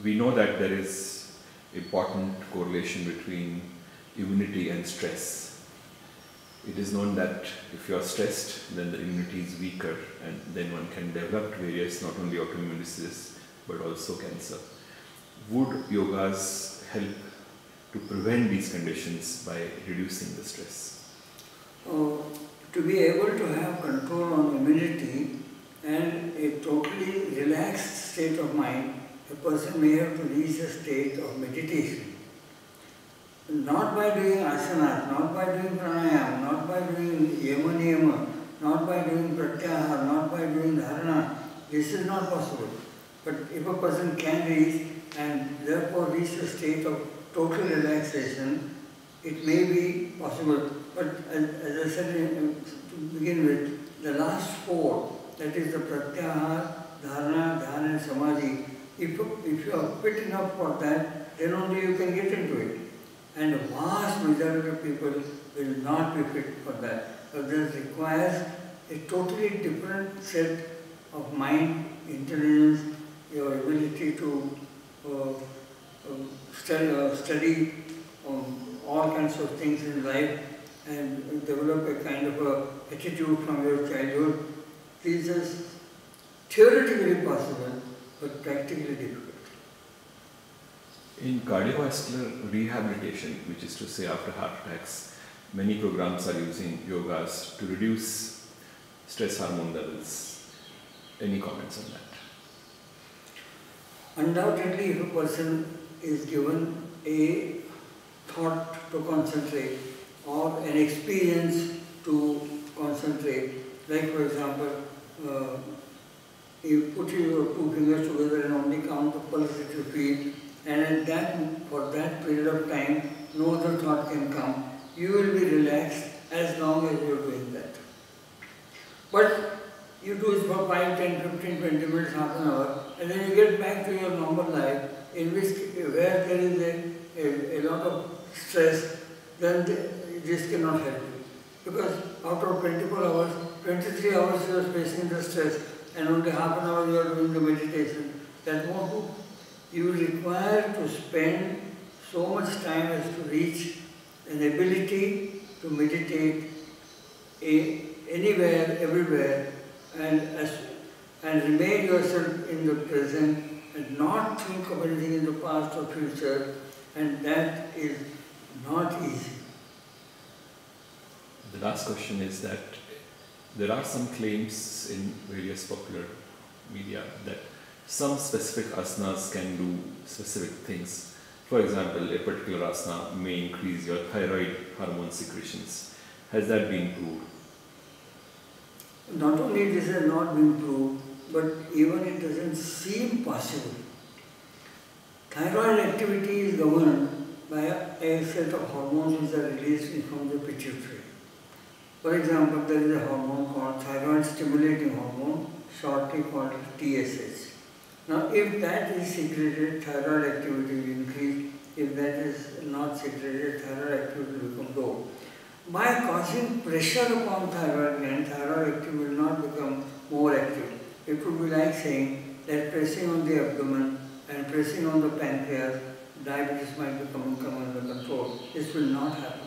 We know that there is important correlation between immunity and stress. It is known that if you are stressed, then the immunity is weaker, and then one can develop various not only autoimmune diseases but also cancer. Would yogas help to prevent these conditions by reducing the stress? To be able to have control on immunity and a totally relaxed state of mind, a person may have to reach a state of meditation. Not by doing asanas, not by doing pranayama, not by doing yama niyama, not by doing pratyahara, not by doing dharana. This is not possible. But if a person can reach and therefore reach a state of total relaxation, it may be possible. But as I said to begin with, the last four, that is the pratyahara, dharana, dhyana and samadhi, if you are fit enough for that, then only you can get into it. And the vast majority of people will not be fit for that. So this requires a totally different set of mind, intelligence, your ability to study all kinds of things in life and develop a kind of a attitude from your childhood. This is theoretically possible, but practically difficult. In cardiovascular rehabilitation, which is to say after heart attacks, many programs are using yogas to reduce stress hormone levels. Any comments on that? Undoubtedly, if a person is given a thought to concentrate or an experience to concentrate, like for example, you put your two fingers together and only count the pulse that you feel, and for that period of time, no other thought can come. You will be relaxed as long as you are doing that. But you do it for 5, 10, 15, 20 minutes, half an hour, and then you get back to your normal life, in which where there is a lot of stress, then this cannot help you. Because out of 24 hours, 23 hours you are facing the stress, and only half an hour you are doing the meditation. That won't do. You require to spend so much time as to reach an ability to meditate anywhere, everywhere, and remain yourself in the present and not think of anything in the past or future, and that is not easy. The last question is that there are some claims in various popular media that some specific asanas can do specific things. For example, a particular asana may increase your thyroid hormone secretions. Has that been proved? Not only this has not been proved, but even it doesn't seem possible. Thyroid activity is governed by a set of hormones which are released from the pituitary. For example, there is a hormone called thyroid stimulating hormone, shortly called TSH. Now, if that is secreted, thyroid activity will increase. If that is not secreted, thyroid activity will become low. By causing pressure upon thyroid gland, thyroid activity will not become more active. It would be like saying that pressing on the abdomen and pressing on the pancreas, diabetes might become under control. This will not happen.